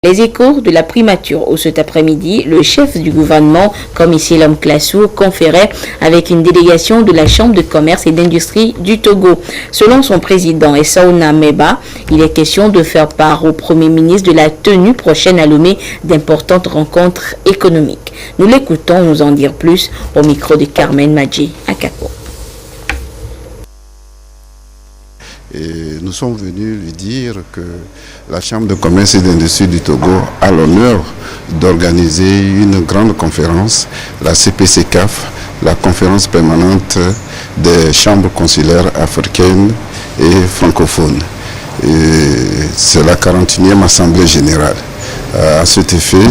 Les échos de la primature où cet après-midi, le chef du gouvernement, Commissaire Lam Klassou, conférait avec une délégation de la Chambre de commerce et d'industrie du Togo. Selon son président Essaouna Meba, il est question de faire part au Premier ministre de la tenue prochaine à Lomé d'importantes rencontres économiques. Nous l'écoutons nous en dire plus au micro de Carmen Madji Akako. Et nous sommes venus lui dire que la Chambre de commerce et d'industrie du Togo a l'honneur d'organiser une grande conférence, la CPCCAF, la conférence permanente des chambres consulaires africaines et francophones. C'est la 41e Assemblée générale. À cet effet,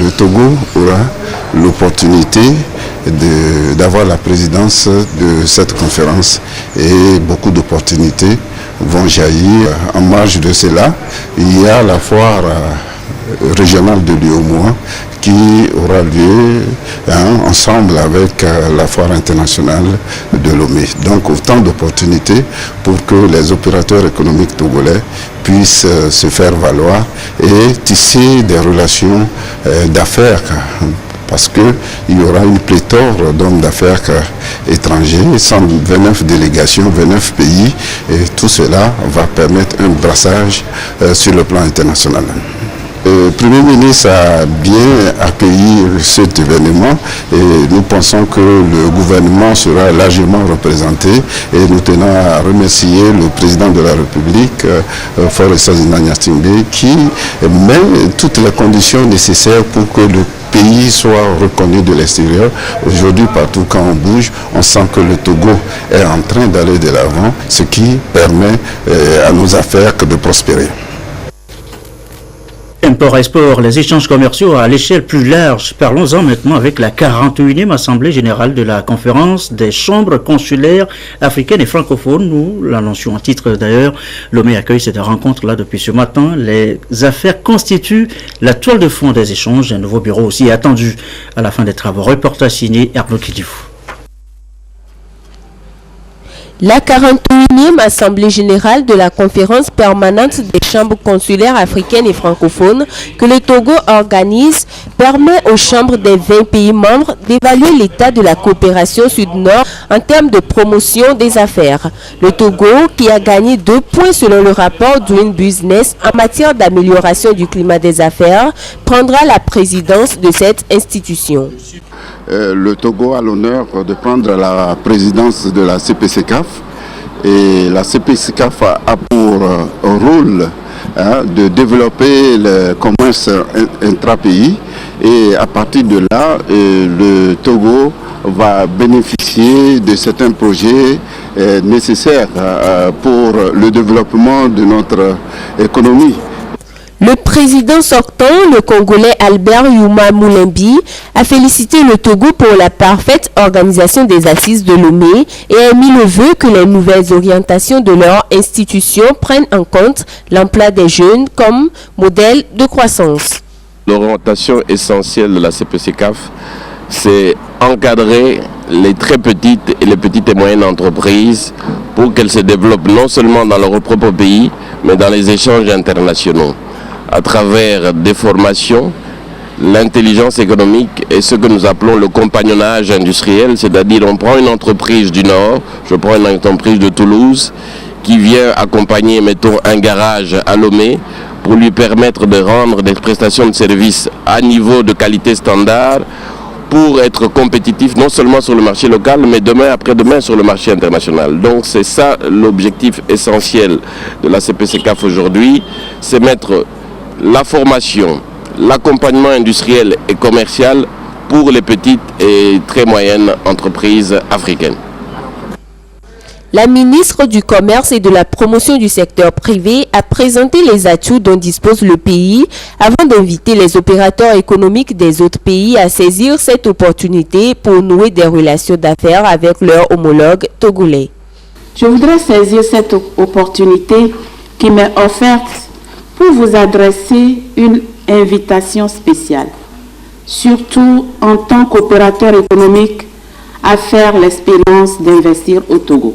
le Togo aura l'opportunité d'avoir la présidence de cette conférence et beaucoup d'opportunités vont jaillir. En marge de cela, il y a la foire régionale de Lyomois qui aura lieu ensemble avec la foire internationale de Lomé. Donc autant d'opportunités pour que les opérateurs économiques togolais puissent se faire valoir et tisser des relations d'affaires. Parce qu'il y aura une pléthore d'hommes d'affaires étrangers, 129 délégations, 29 pays, et tout cela va permettre un brassage sur le plan international. Le Premier ministre a bien accueilli cet événement et nous pensons que le gouvernement sera largement représenté et nous tenons à remercier le président de la République, Faure Zinagnatimbe, qui met toutes les conditions nécessaires pour que le pays soit reconnu de l'extérieur. Aujourd'hui, partout quand on bouge, on sent que le Togo est en train d'aller de l'avant, ce qui permet à nos affaires de prospérer. Import-export, les échanges commerciaux à l'échelle plus large. Parlons-en maintenant avec la 41e Assemblée générale de la conférence des chambres consulaires africaines et francophones. Nous l'annoncions en titre d'ailleurs. Lomé accueille cette rencontre-là depuis ce matin. Les affaires constituent la toile de fond des échanges. Un nouveau bureau aussi est attendu à la fin des travaux. Reportage signé Arnaud Kidifou. La 41e Assemblée générale de la conférence permanente des chambres consulaires africaines et francophones que le Togo organise permet aux chambres des 20 pays membres d'évaluer l'état de la coopération sud-nord en termes de promotion des affaires. Le Togo, qui a gagné 2 points selon le rapport Doing Business en matière d'amélioration du climat des affaires, prendra la présidence de cette institution. Le Togo a l'honneur de prendre la présidence de la CPCCAF et la CPCCAF a pour rôle de développer le commerce intra-pays et à partir de là, le Togo va bénéficier de certains projets nécessaires pour le développement de notre économie. Le président sortant, le Congolais Albert Yuma Moulembi, a félicité le Togo pour la parfaite organisation des assises de Lomé et a émis le vœu que les nouvelles orientations de leur institution prennent en compte l'emploi des jeunes comme modèle de croissance. L'orientation essentielle de la CPCCAF, c'est encadrer les très petites et les petites et moyennes entreprises pour qu'elles se développent non seulement dans leur propre pays, mais dans les échanges internationaux, à travers des formations, l'intelligence économique et ce que nous appelons le compagnonnage industriel, c'est-à-dire on prend une entreprise du Nord, je prends une entreprise de Toulouse, qui vient accompagner, mettons, un garage à Lomé pour lui permettre de rendre des prestations de services à niveau de qualité standard pour être compétitif non seulement sur le marché local, mais demain, après-demain, sur le marché international. Donc c'est ça l'objectif essentiel de la CPCCAF aujourd'hui, c'est mettre la formation, l'accompagnement industriel et commercial pour les petites et très moyennes entreprises africaines. La ministre du Commerce et de la Promotion du secteur privé a présenté les atouts dont dispose le pays avant d'inviter les opérateurs économiques des autres pays à saisir cette opportunité pour nouer des relations d'affaires avec leurs homologues togolais. Je voudrais saisir cette opportunité qui m'est offerte pour vous adresser une invitation spéciale, surtout en tant qu'opérateur économique, à faire l'expérience d'investir au Togo.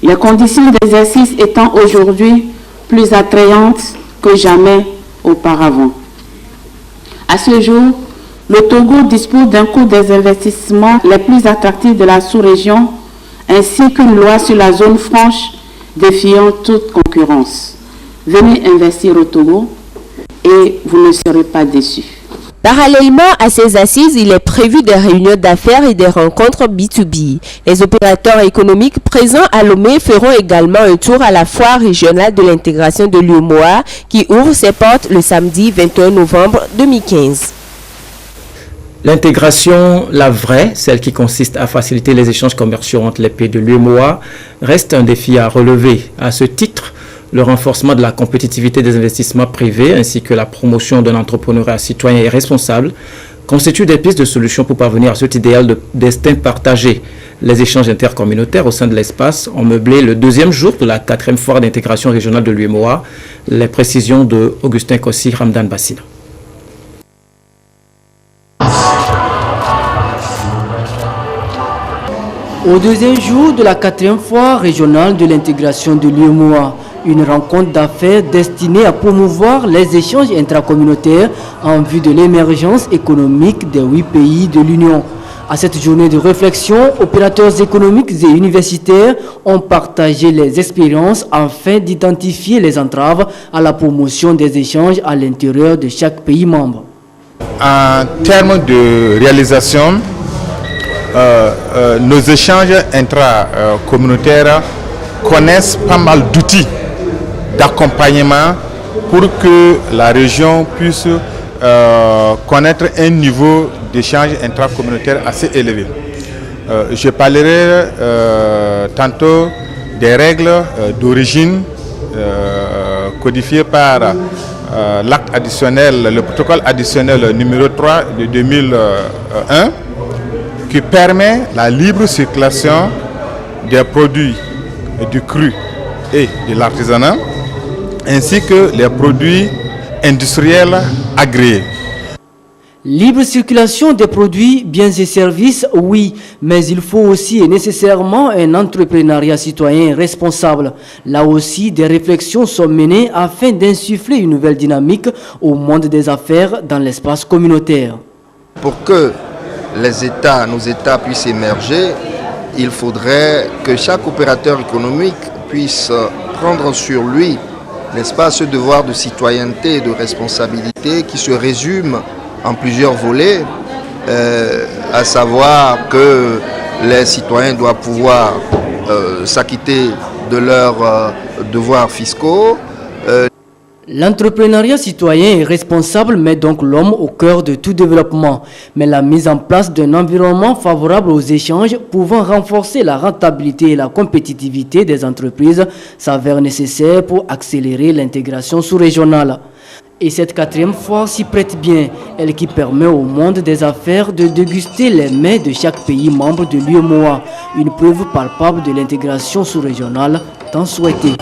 Les conditions d'exercice étant aujourd'hui plus attrayantes que jamais auparavant. À ce jour, le Togo dispose d'un coût des investissements les plus attractifs de la sous-région, ainsi qu'une loi sur la zone franche défiant toute concurrence. Venez investir au Togo et vous ne serez pas déçus. Parallèlement à ces assises, il est prévu des réunions d'affaires et des rencontres B2B. Les opérateurs économiques présents à Lomé feront également un tour à la foire régionale de l'intégration de l'UEMOA qui ouvre ses portes le samedi 21 novembre 2015. L'intégration, la vraie, celle qui consiste à faciliter les échanges commerciaux entre les pays de l'UEMOA, reste un défi à relever. À ce titre, le renforcement de la compétitivité des investissements privés ainsi que la promotion d'un entrepreneuriat citoyen et responsable constituent des pistes de solutions pour parvenir à cet idéal de destin partagé. Les échanges intercommunautaires au sein de l'espace ont meublé le deuxième jour de la 4e foire d'intégration régionale de l'UEMOA. Les précisions de Augustin Kossi, Ramdan Bassina. Au deuxième jour de la 4e foire régionale de l'intégration de l'UEMOA, une rencontre d'affaires destinée à promouvoir les échanges intracommunautaires en vue de l'émergence économique des 8 pays de l'Union. À cette journée de réflexion, opérateurs économiques et universitaires ont partagé les expériences afin d'identifier les entraves à la promotion des échanges à l'intérieur de chaque pays membre. En termes de réalisation, nos échanges intracommunautaires connaissent pas mal d'outils d'accompagnement pour que la région puisse connaître un niveau d'échange intracommunautaire assez élevé. Je parlerai tantôt des règles d'origine codifiées par l'acte additionnel, le protocole additionnel numéro 3 de 2001 qui permet la libre circulation des produits du cru et de l'artisanat ainsi que les produits industriels agréés. Libre circulation des produits, biens et services, oui, mais il faut aussi et nécessairement un entrepreneuriat citoyen responsable. Là aussi, des réflexions sont menées afin d'insuffler une nouvelle dynamique au monde des affaires dans l'espace communautaire. Pour que nos États puissent émerger, il faudrait que chaque opérateur économique puisse prendre sur lui, n'est-ce pas, ce devoir de citoyenneté et de responsabilité qui se résume en plusieurs volets, à savoir que les citoyens doivent pouvoir s'acquitter de leurs devoirs fiscaux. L'entrepreneuriat citoyen et responsable met donc l'homme au cœur de tout développement, mais la mise en place d'un environnement favorable aux échanges pouvant renforcer la rentabilité et la compétitivité des entreprises s'avère nécessaire pour accélérer l'intégration sous-régionale. Et cette 4e foire s'y prête bien, elle qui permet au monde des affaires de déguster les mets de chaque pays membre de l'UEMOA, une preuve palpable de l'intégration sous-régionale tant souhaitée.